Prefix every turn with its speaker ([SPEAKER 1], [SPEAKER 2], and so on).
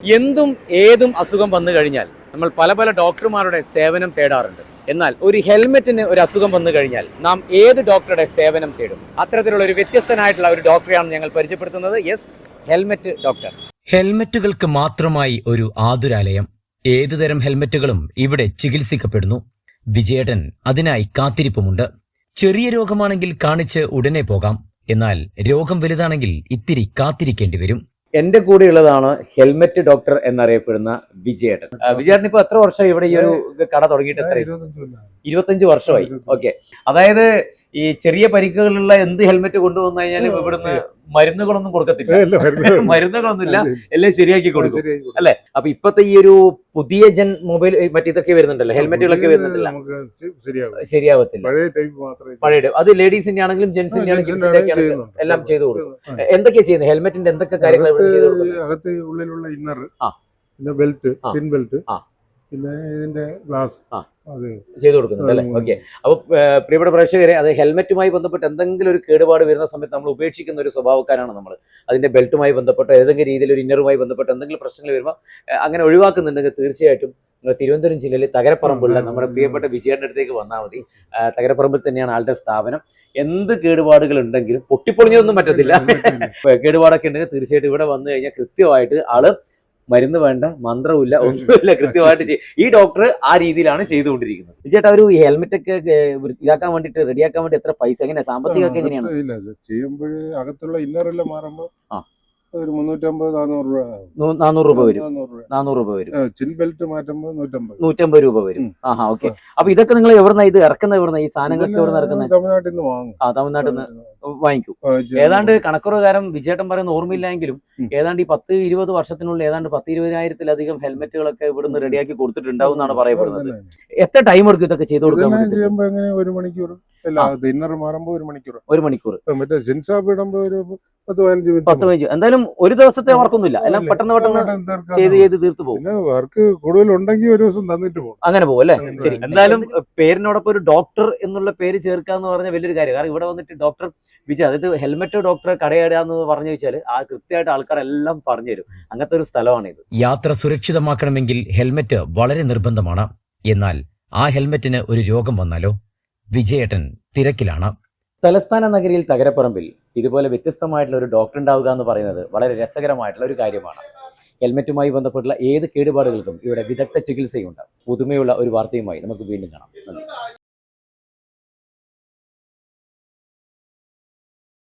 [SPEAKER 1] എന്തും ഏതും അസുഖം വന്നു കഴിഞ്ഞാൽ നമ്മൾ പല ഡോക്ടർമാരുടെ സേവനം തേടാറുണ്ട്. എന്നാൽ ഒരു ഹെൽമെറ്റിന് ഒരു അസുഖം വന്നു കഴിഞ്ഞാൽ നാം ഏത് ഡോക്ടറുടെ സേവനം തേടും? അത്തരത്തിലുള്ള ഒരു വ്യത്യസ്തനായിട്ടുള്ള ഒരു ഡോക്ടറെയാണ് ഞങ്ങൾ പരിചയപ്പെടുത്തുന്നത്. Yes, helmet doctor.
[SPEAKER 2] ഹെൽമെറ്റുകൾക്ക് മാത്രമായി ഒരു ആതുരാലയം. ഏതുതരം ഹെൽമെറ്റുകളും ഇവിടെ ചികിത്സിക്കപ്പെടുന്നു. വിജയേട്ടൻ അതിനായി കാത്തിരിപ്പുമുണ്ട്. ചെറിയ രോഗമാണെങ്കിൽ കാണിച്ച് ഉടനെ പോകാം. എന്നാൽ രോഗം വലുതാണെങ്കിൽ ഇത്തിരി കാത്തിരിക്കേണ്ടി വരും.
[SPEAKER 1] എന്റെ കൂടെയുള്ളതാണ് ഹെൽമെറ്റ് ഡോക്ടർ എന്നറിയപ്പെടുന്ന വിജയേട്ടൻ. വിജയേട്ടൻ ഇപ്പൊ എത്ര വർഷം ഇവിടെ ഈ ഒരു കട തുടങ്ങിയിട്ട്? എത്ര? 25 വർഷമായി. ഓക്കെ, അതായത് ഈ ചെറിയ പരിക്കുകളുള്ള എന്ത് ഹെൽമെറ്റ് കൊണ്ടുവന്നു കഴിഞ്ഞാലും ഇവിടുന്ന് മരുന്നുകളൊന്നും കൊടുക്കത്തില്ല. മരുന്നുകളൊന്നുമില്ല, എല്ലാം ശരിയാക്കി കൊടുക്കും അല്ലെ? അപ്പൊ ഇപ്പത്തെ ഈ ഒരു പുതിയ ജൻ മൊബൈൽ മറ്റേതൊക്കെ വരുന്നുണ്ടല്ലോ, ഹെൽമെറ്റുകളൊക്കെ വരുന്നുണ്ടല്ല, ശരിയാവത്തില്ല. പഴയ അത് ലേഡീസിന്റെ ആണെങ്കിലും ജെന്റ്സിന്റെ ആണെങ്കിലും എല്ലാം ചെയ്തു കൊടുക്കും. എന്തൊക്കെയാ ചെയ്യുന്നത്? ഹെൽമെറ്റിന്റെ എന്തൊക്കെ കാര്യങ്ങൾ
[SPEAKER 3] അകത്ത് ഉള്ളിലുള്ള ഇന്നർ, പിന്നെ ബെൽറ്റ്, പിൻ ബെൽറ്റ്, പിന്നെ ഇതിന്റെ ഗ്ലാസ്
[SPEAKER 1] ചെയ്തു കൊടുക്കുന്നുണ്ട് അല്ലേ? ഓക്കെ. അപ്പൊ പ്രിയപ്പെട്ട പ്രേക്ഷകരെ, അത് ഹെൽമെറ്റുമായി ബന്ധപ്പെട്ട് എന്തെങ്കിലും ഒരു കേടുപാട് വരുന്ന സമയത്ത് നമ്മൾ ഉപേക്ഷിക്കുന്ന ഒരു സ്വഭാവക്കാരാണ് നമ്മൾ. അതിന്റെ ബെൽറ്റുമായി ബന്ധപ്പെട്ട് ഏതെങ്കിലും രീതിയിൽ ഒരു ഇന്നറുമായി ബന്ധപ്പെട്ട് എന്തെങ്കിലും പ്രശ്നങ്ങൾ വരുമ്പോൾ അങ്ങനെ ഒഴിവാക്കുന്നുണ്ടെങ്കിൽ തീർച്ചയായിട്ടും തിരുവനന്തപുരം ജില്ലയിൽ തകരപ്പറമ്പുള്ള നമ്മുടെ പ്രിയപ്പെട്ട വിജയേട്ടൻ്റെ അടുത്തേക്ക് വന്നാൽ മതി. തകരപ്പറമ്പിൽ തന്നെയാണ് ആളുടെ സ്ഥാപനം. എന്ത് കേടുപാടുകൾ ഉണ്ടെങ്കിലും, പൊട്ടിപ്പൊളിഞ്ഞതൊന്നും പറ്റത്തില്ല, കേടുപാടൊക്കെ ഉണ്ടെങ്കിൽ തീർച്ചയായിട്ടും ഇവിടെ വന്നു കഴിഞ്ഞാൽ കൃത്യമായിട്ട് ആള് മരുന്ന് വേണ്ട, മന്ത്രമില്ല, ഒന്നുമില്ല, കൃത്യമായിട്ട് ചെയ്യും. ഈ ഡോക്ടർ ആ രീതിയിലാണ് ചെയ്തുകൊണ്ടിരിക്കുന്നത്. ചേട്ടാ, ഒരു ഹെൽമെറ്റ് ഒക്കെ ഇതാക്കാൻ വേണ്ടിട്ട് റെഡിയാക്കാൻ വേണ്ടി എത്ര പൈസ, എങ്ങനെ സാമ്പത്തികമൊക്കെ എങ്ങനെയാണ്?
[SPEAKER 3] ചെയ്യുമ്പോൾ അകത്തുള്ള ഇന്നറെല്ലാം മാറുമ്പോൾ ഒരു 350-400 രൂപ വരും. 400 രൂപ വരും. ചിൻ ബെൽറ്റ് മാറ്റുമ്പോൾ 150
[SPEAKER 1] രൂപ വരും. ആഹാ, ഓക്കെ. അപ്പൊ ഇതൊക്കെ നിങ്ങൾ എവിടുന്ന ഇത് ഇറക്കുന്ന? എവിടുന്ന ഈ സാധനങ്ങളൊക്കെ എവിടുന്ന ഇറക്കുന്നത്?
[SPEAKER 3] തമിഴ്നാട്ടിൽ നിന്ന് വാങ്ങും.
[SPEAKER 1] തമിഴ്നാട്ടിൽ നിന്ന് വാങ്ങിക്കും. ഏതാണ്ട് കണക്കുറകാരം വിജയേട്ടൻ പറയുന്ന ഓർമ്മയില്ലെങ്കിലും ഏതാണ്ട് ഈ 10-20 വർഷത്തിനുള്ളിൽ ഏതാണ്ട് 10-20,000-ലധികം ഹെൽമെറ്റുകളൊക്കെ ഇവിടുന്ന് റെഡിയാക്കി കൊടുത്തിട്ടുണ്ടാവും എന്നാണ് പറയപ്പെടുന്നത്. എത്ര ടൈം എടുക്കും ഇതൊക്കെ ചെയ്ത് കൊടുക്കാൻ?
[SPEAKER 3] 1 മണിക്കൂർ. ഇന്നർ മാറുമ്പോൾ 1 മണിക്കൂർ.
[SPEAKER 1] 1 മണിക്കൂർ.
[SPEAKER 3] മറ്റേ ജിൻസാപ്പ് ഇടുമ്പോൾ ഒരു 10-15 മിനിറ്റ്.
[SPEAKER 1] എന്തായാലും ഒരു ദിവസത്തെ വർക്കൊന്നുമില്ല, എല്ലാം പെട്ടെന്ന് ചെയ്ത് തീർത്തു പോകും.
[SPEAKER 3] വർക്ക് കൂടുതൽ ഉണ്ടെങ്കിൽ ഒരു ദിവസം തന്നിട്ട് പോകും,
[SPEAKER 1] അങ്ങനെ പോകും അല്ലേ? ശരി. എന്തായാലും പേരിനോടൊപ്പം ഒരു ഡോക്ടർ എന്നുള്ള പേര് ചേർക്കാന്ന് പറഞ്ഞ വലിയൊരു കാര്യം. കാരണം ഇവിടെ വന്നിട്ട് ഡോക്ടർ വിജയ്, അതായത് ഹെൽമെറ്റ് ഡോക്ടറെ കടയിടാന്ന് പറഞ്ഞു വെച്ചാൽ ആ കൃത്യമായിട്ട് ആൾക്കാരെല്ലാം പറഞ്ഞു തരും. അങ്ങനത്തെ ഒരു സ്ഥലമാണ് ഇത്.
[SPEAKER 2] യാത്ര സുരക്ഷിതമാക്കണമെങ്കിൽ ഹെൽമെറ്റ് വളരെ നിർബന്ധമാണ്. എന്നാൽ ആ ഹെൽമെറ്റിന് ഒരു രോഗം വന്നാലോ? വിജയേട്ടൻ തിരക്കിലാണ്.
[SPEAKER 1] തലസ്ഥാന നഗരിയിൽ തകരപ്പറമ്പിൽ ഇതുപോലെ വ്യത്യസ്തമായിട്ടുള്ള ഒരു ഡോക്ടർ ഉണ്ടാവുക എന്ന് പറയുന്നത് വളരെ രസകരമായിട്ടുള്ള ഒരു കാര്യമാണ്. ഹെൽമെറ്റുമായി ബന്ധപ്പെട്ടുള്ള ഏത് കേടുപാടുകൾക്കും ഇവിടെ വിദഗ്ധ ചികിത്സയുണ്ട്. പുതുമയുള്ള ഒരു വാർത്തയുമായി നമുക്ക് വീണ്ടും കാണാം. നന്ദി.